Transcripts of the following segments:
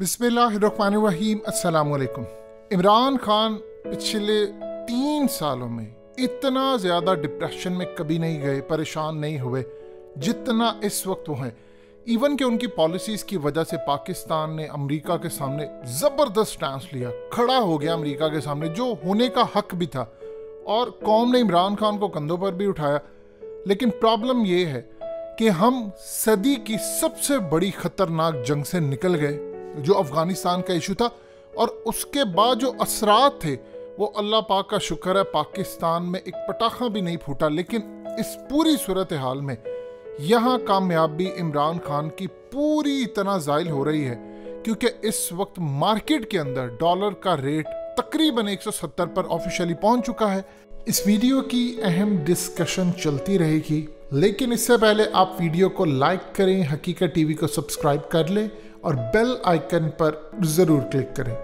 बिस्मिल्लाहिर्रहमानिर्रहीम। अस्सलाम वालेकुम। इमरान खान पिछले 3 सालों में इतना ज़्यादा डिप्रेशन में कभी नहीं गए, परेशान नहीं हुए जितना इस वक्त वो हैं। इवन कि उनकी पॉलिसीज़ की वजह से पाकिस्तान ने अमेरिका के सामने ज़बरदस्त स्टैंस लिया, खड़ा हो गया अमेरिका के सामने, जो होने का हक भी था, और कौम ने इमरान खान को कंधों पर भी उठाया। लेकिन प्रॉब्लम ये है कि हम सदी की सबसे बड़ी ख़तरनाक जंग से निकल गए, जो अफ़गानिस्तान का इशू था, और उसके बाद जो असरात थे वो अल्लाह पाक का शुक्र है पाकिस्तान में एक पटाखा भी नहीं फूटा। लेकिन इस पूरी सूरत हाल में यहाँ कामयाबी इमरान खान की पूरी तरह ज़ाइल हो रही है, क्योंकि इस वक्त मार्केट के अंदर डॉलर का रेट तकरीबन 170 पर ऑफिशियली पहुँच चुका है। इस वीडियो की अहम डिस्कशन चलती रहेगी, लेकिन इससे पहले आप वीडियो को लाइक करें, हकीकत टीवी को सब्सक्राइब कर लें और बेल आइकन पर ज़रूर क्लिक करें।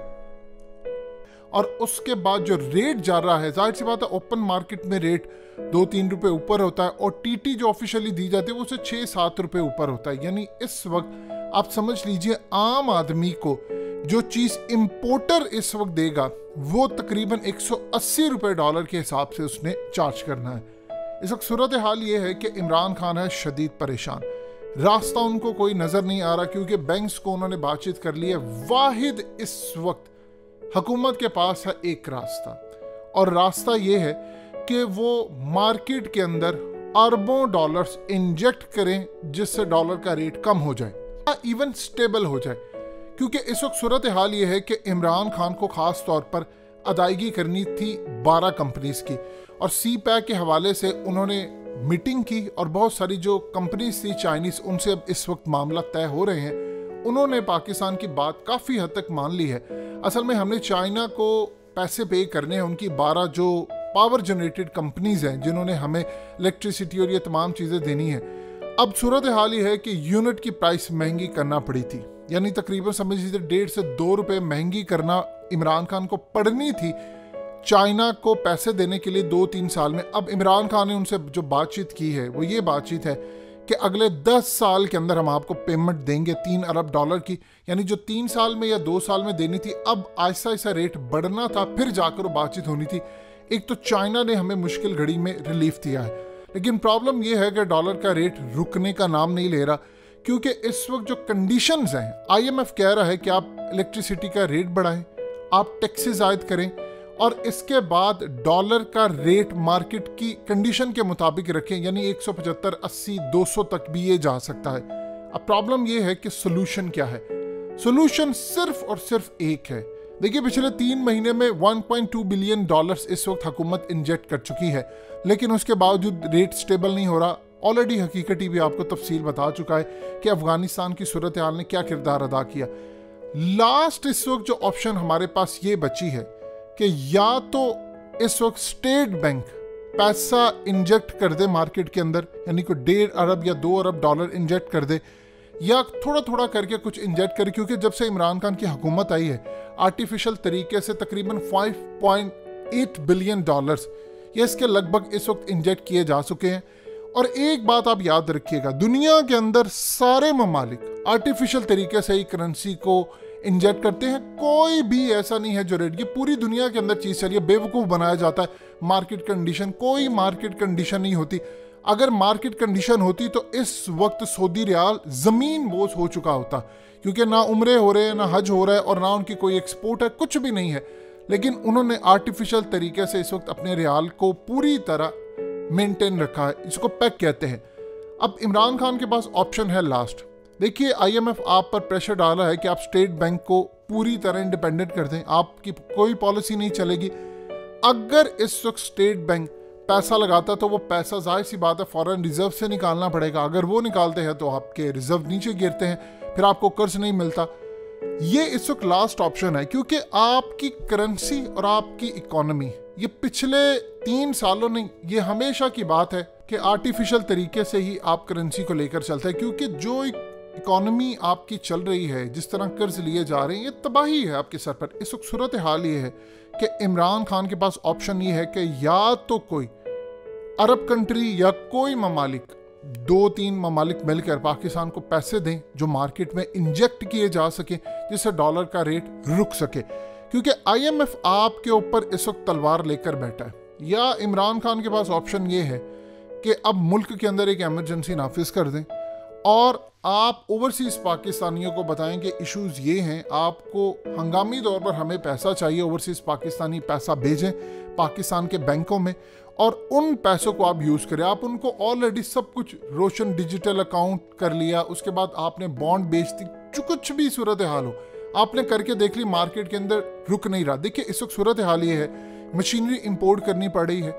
और उसके बाद जो रेट जा रहा है, जाहिर सी बात है ओपन मार्केट में रेट 2-3 रुपए ऊपर होता है, और टीटी जो ऑफिशियली दी जाती है वो उससे 6-7 रुपए ऊपर होता है। यानी इस वक्त आप समझ लीजिए आम आदमी को जो चीज़ इम्पोर्टर इस वक्त देगा वो तकरीबन 180 रुपए डॉलर के हिसाब से उसने चार्ज करना है। इस वक्त सूरत हाल ये है कि इमरान खान है शदीद परेशान, रास्ता उनको कोई नज़र नहीं आ रहा, क्योंकि बैंक्स को उन्होंने बातचीत कर ली है। वाहिद इस वक्त हुकूमत के पास है एक रास्ता, और रास्ता ये है कि वो मार्केट के अंदर अरबों डॉलर्स इंजेक्ट करें, जिससे डॉलर का रेट कम हो जाए, इवन स्टेबल हो जाए। क्योंकि इस वक्त सूरत हाल ये है कि इमरान खान को ख़ास तौर पर अदायगी करनी थी 12 कंपनीज की, और सी पैक के हवाले से उन्होंने मीटिंग की, और बहुत सारी जो कंपनीज थी चाइनीज़, उनसे अब इस वक्त मामला तय हो रहे हैं। उन्होंने पाकिस्तान की बात काफ़ी हद तक मान ली है। असल में हमने चाइना को पैसे पे करने हैं, उनकी 12 जो पावर जनरेटेड कंपनीज़ हैं जिन्होंने हमें इलेक्ट्रिसिटी और ये तमाम चीज़ें देनी है। अब सूरत हाल ये है कि यूनिट की प्राइस महंगी करना पड़ी थी, यानी तकरीबन समझ लीजिए 1.5 से 2 रुपये महंगी करना इमरान खान को पड़नी थी चाइना को पैसे देने के लिए 2-3 साल में। अब इमरान खान ने उनसे जो बातचीत की है वो ये बातचीत है कि अगले 10 साल के अंदर हम आपको पेमेंट देंगे 3 अरब डॉलर की, यानी जो 3 साल में या 2 साल में देनी थी, अब आहिस्ता आहिस्ता रेट बढ़ना था, फिर जाकर वो बातचीत होनी थी। एक तो चाइना ने हमें मुश्किल घड़ी में रिलीफ दिया है, लेकिन प्रॉब्लम ये है कि डॉलर का रेट रुकने का नाम नहीं ले रहा, क्योंकि इस वक्त जो कंडीशंस हैं, IMF कह रहा है कि आप इलेक्ट्रिसिटी का रेट बढ़ाएं, आप टैक्सेस आयद करें, और इसके बाद डॉलर का रेट मार्केट की कंडीशन के मुताबिक रखें, यानी 175, 80, 200 तक भी ये जा सकता है। अब प्रॉब्लम ये है कि सोल्यूशन क्या है? सोल्यूशन सिर्फ और सिर्फ एक है। देखिए, पिछले 3 महीने में 1.2 बिलियन डॉलर्स इस वक्त हुकूमत इंजेक्ट कर चुकी है, लेकिन उसके बावजूद रेट स्टेबल नहीं हो रहा। ऑलरेडी हकीकत भी आपको तफसील बता चुका है कि अफगानिस्तान की सूरत हाल ने क्या किरदार अदा किया। लास्ट इस वक्त जो ऑप्शन हमारे पास ये बची है कि या तो इस वक्त स्टेट बैंक पैसा इंजेक्ट कर दे मार्केट के अंदर, यानी कोई 1.5 अरब या 2 अरब डॉलर इंजेक्ट कर दे, या थोड़ा थोड़ा करके कुछ इंजेक्ट करे। क्योंकि जब से इमरान खान की हुकूमत आई है, आर्टिफिशियल तरीके से तकरीबन 5.8 बिलियन डॉलर्स या इसके लगभग इस वक्त इंजेक्ट किए जा चुके हैं। और एक बात आप याद रखिएगा, दुनिया के अंदर सारे ममालिक आर्टिफिशियल तरीके से ही करेंसी को इंजेक्ट करते हैं, कोई भी ऐसा नहीं है जो रेट, ये पूरी दुनिया के अंदर चीज़ चलिए, बेवकूफ़ बनाया जाता है। मार्केट कंडीशन, कोई मार्केट कंडीशन नहीं होती। अगर मार्केट कंडीशन होती तो इस वक्त सऊदी रियाल ज़मीन बोझ हो चुका होता, क्योंकि ना उम्रे हो रहे हैं, ना हज हो रहा है, और ना उनकी कोई एक्सपोर्ट है, कुछ भी नहीं है। लेकिन उन्होंने आर्टिफिशियल तरीके से इस वक्त अपने रियाल को पूरी तरह मेंटेन रखा है, इसको पैक कहते हैं। अब इमरान खान के पास ऑप्शन है लास्ट। देखिए, IMF आप पर प्रेशर डाला है कि आप स्टेट बैंक को पूरी तरह इंडिपेंडेंट कर दें, आपकी कोई पॉलिसी नहीं चलेगी। अगर इस वक्त स्टेट बैंक पैसा लगाता तो वो पैसा जाहिर सी बात है फॉरेन रिजर्व से निकालना पड़ेगा। अगर वो निकालते हैं तो आपके रिजर्व नीचे गिरते हैं, फिर आपको कर्ज नहीं मिलता। ये इस वक्त लास्ट ऑप्शन है, क्योंकि आपकी करेंसी और आपकी इकोनॉमी ये पिछले 3 सालों नहीं, ये हमेशा की बात है कि आर्टिफिशियल तरीके से ही आप करेंसी को लेकर चलते हैं। क्योंकि जो इकोनॉमी आपकी चल रही है, जिस तरह कर्ज लिए जा रहे हैं, ये तबाही है आपके सर पर। इस वक्त सूरत हाल ये है कि इमरान खान के पास ऑप्शन ये है कि या तो कोई अरब कंट्री या कोई ममालिक 2-3 ममालिक मिलकर पाकिस्तान को पैसे दें जो मार्केट में इंजेक्ट किए जा सके, जिससे डॉलर का रेट रुक सके। क्योंकि IMF आपके ऊपर इस वक्त तलवार लेकर बैठा है। या इमरान खान के पास ऑप्शन ये है कि अब मुल्क के अंदर एक इमरजेंसी नाफिज कर दें और आप ओवरसीज़ पाकिस्तानियों को बताएं कि इश्यूज़ ये हैं, आपको हंगामी तौर पर हमें पैसा चाहिए, ओवरसीज़ पाकिस्तानी पैसा भेजें पाकिस्तान के बैंकों में और उन पैसों को आप यूज़ करें। आप उनको ऑलरेडी सब कुछ रोशन डिजिटल अकाउंट कर लिया, उसके बाद आपने बॉन्ड बेच दी, जो कुछ भी सूरत हाल हो आपने करके देख ली, मार्केट के अंदर रुक नहीं रहा। देखिए इस वक्त सूरत हाल ये है, मशीनरी इंपोर्ट करनी पड़ रही है।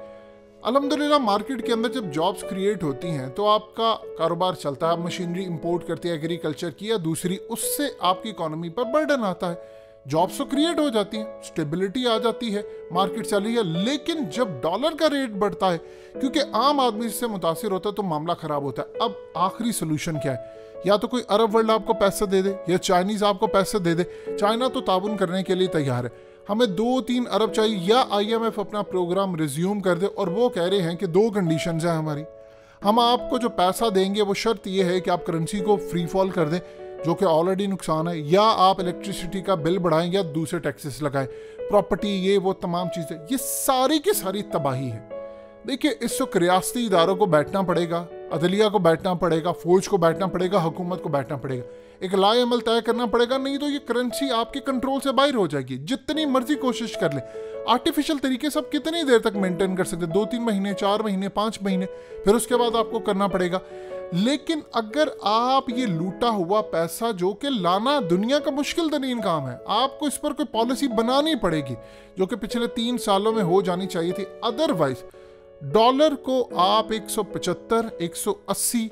अल्हम्दुलिल्लाह मार्केट के अंदर जब जॉब्स क्रिएट होती हैं तो आपका कारोबार चलता है, मशीनरी इंपोर्ट करती है एग्रीकल्चर की या दूसरी, उससे आपकी इकोनॉमी पर बर्डन आता है, जॉब्स तो क्रिएट हो जाती हैं, स्टेबिलिटी आ जाती है, मार्केट चल रही है। लेकिन जब डॉलर का रेट बढ़ता है, क्योंकि आम आदमी इससे मुतासिर होता है, तो मामला खराब होता है। अब आखिरी सोल्यूशन क्या है? या तो कोई अरब वर्ल्ड आपको पैसे दे दे या चाइनीज आपको पैसे दे दे। चाइना तो ताउन करने के लिए तैयार है, हमें 2-3 अरब चाहिए, या IMF अपना प्रोग्राम रिज्यूम कर दे। और वो कह रहे हैं कि 2 कंडीशंस हैं हमारी, हम आपको जो पैसा देंगे वो शर्त ये है कि आप करेंसी को फ्री फॉल कर दें, जो कि ऑलरेडी नुकसान है, या आप इलेक्ट्रिसिटी का बिल बढ़ाएं या दूसरे टैक्सेस लगाएं, प्रॉपर्टी ये वो तमाम चीज़ें, ये सारी की सारी तबाही है। देखिए इस वक्त रियासती इदारों को बैठना पड़ेगा, अदलिया को बैठना पड़ेगा, फौज को बैठना पड़ेगा, हुकूमत को बैठना पड़ेगा, एक लाए अमल तय करना पड़ेगा, नहीं तो ये करेंसी आपके कंट्रोल से बाहर हो जाएगी। जितनी मर्जी कोशिश कर ले, आर्टिफिशियल तरीके से आप कितनी देर तक मेंटेन कर सकते, 2-3 महीने, 4 महीने, 5 महीने, फिर उसके बाद आपको करना पड़ेगा। लेकिन अगर आप ये लूटा हुआ पैसा, जो कि लाना दुनिया का मुश्किल तरीन काम है, आपको इस पर कोई पॉलिसी बनानी पड़ेगी जो कि पिछले 3 सालों में हो जानी चाहिए थी। अदरवाइज डॉलर को आप 175, 180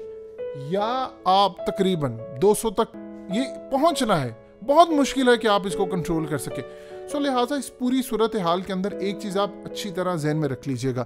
या आप तकरीबन 200 तक ये पहुंचना है, बहुत मुश्किल है कि आप इसको कंट्रोल कर सके। सो लिहाजा इस पूरी सूरत हाल के अंदर एक चीज़ आप अच्छी तरह जहन में रख लीजिएगा,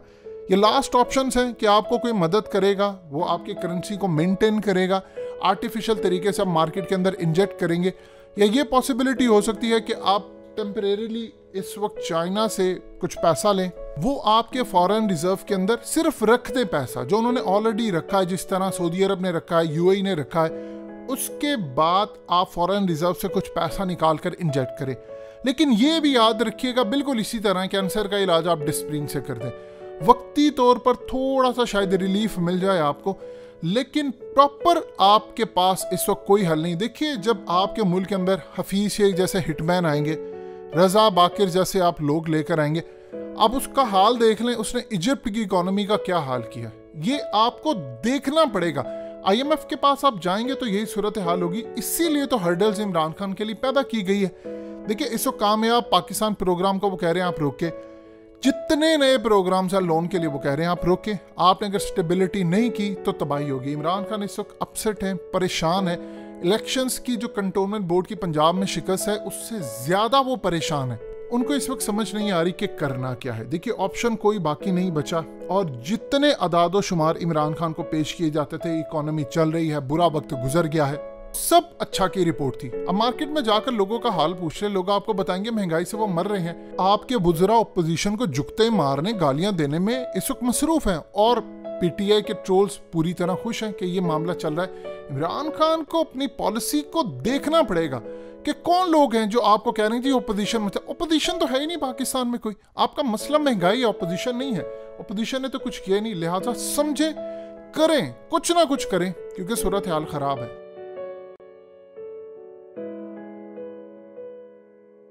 ये लास्ट ऑप्शंस हैं कि आपको कोई मदद करेगा, वो आपकी करेंसी को मेंटेन करेगा, आर्टिफिशियल तरीके से आप मार्केट के अंदर इंजेक्ट करेंगे, या ये पॉसिबिलिटी हो सकती है कि आप टेम्परेरीली इस वक्त चाइना से कुछ पैसा लें, वो आपके फॉरेन रिजर्व के अंदर सिर्फ रख दें पैसा जो उन्होंने ऑलरेडी रखा है, जिस तरह सऊदी अरब ने रखा है, UAE ने रखा है, उसके बाद आप फॉरेन रिजर्व से कुछ पैसा निकाल कर इंजेक्ट करें। लेकिन ये भी याद रखिएगा, बिल्कुल इसी तरह कैंसर का इलाज आप डिस्प्रिन से कर दें, वक्ती तौर पर थोड़ा सा शायद रिलीफ मिल जाए आपको, लेकिन प्रॉपर आपके पास इस वक्त कोई हल नहीं। देखिए जब आपके मुल्क के अंदर हफीज शेख जैसे हिटमैन आएंगे, रजा बाकिर जैसे आप लोग लेकर आएंगे, आप उसका हाल देख लें, उसने इजिप्ट की इकोनॉमी का क्या हाल किया, ये आपको देखना पड़ेगा। IMF के पास आप जाएंगे तो यही सूरत हाल होगी। इसीलिए तो हर्डल्स इमरान खान के लिए पैदा की गई है। देखिए इस वक्त कामयाब पाकिस्तान प्रोग्राम को वो कह रहे हैं आप रोके, जितने नए प्रोग्राम्स हैं लोन के लिए वो कह रहे हैं आप रोके। आपने अगर स्टेबिलिटी नहीं की तो तबाही होगी। इमरान खान इस वक्त अपसेट है, परेशान है। इलेक्शंस की जो कंटोनमेंट बोर्ड की पंजाब में शिकस्त है, उससे ज्यादा वो परेशान है। उनको इस वक्त समझ नहीं आ रही कि करना क्या है। देखिए ऑप्शन कोई बाकी नहीं बचा, और जितने अदादो शुमार इमरान खान को पेश किए जाते थे, इकोनॉमी चल रही है, बुरा वक्त गुजर गया है, सब अच्छा की रिपोर्ट थी। अब मार्केट में जाकर लोगों का हाल पूछ रहे, लोग आपको बताएंगे महंगाई से वो मर रहे हैं। आपके बुजुर्ग अपोजिशन को जुगते मारने, गालियां देने में इस वक्त मसरूफ हैं, और PTI के ट्रोल्स पूरी तरह खुश हैं कि ये मामला चल रहा है। इमरान खान को अपनी पॉलिसी को देखना पड़ेगा कि कौन लोग हैं जो आपको कह रहे हैं जी ओपोजिशन में। ओपोजिशन तो है ही नहीं पाकिस्तान में कोई, आपका मसला महंगाई है, ओपोजिशन नहीं है। ओपोजिशन ने तो कुछ किया नहीं, लिहाजा समझे, करें, कुछ ना कुछ करें, क्योंकि सूरत हाल खराब है।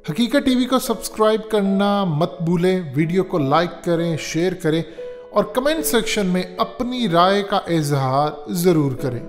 हकीकत टीवी को सब्सक्राइब करना मत भूलें, वीडियो को लाइक करें, शेयर करें और कमेंट सेक्शन में अपनी राय का इजहार जरूर करें।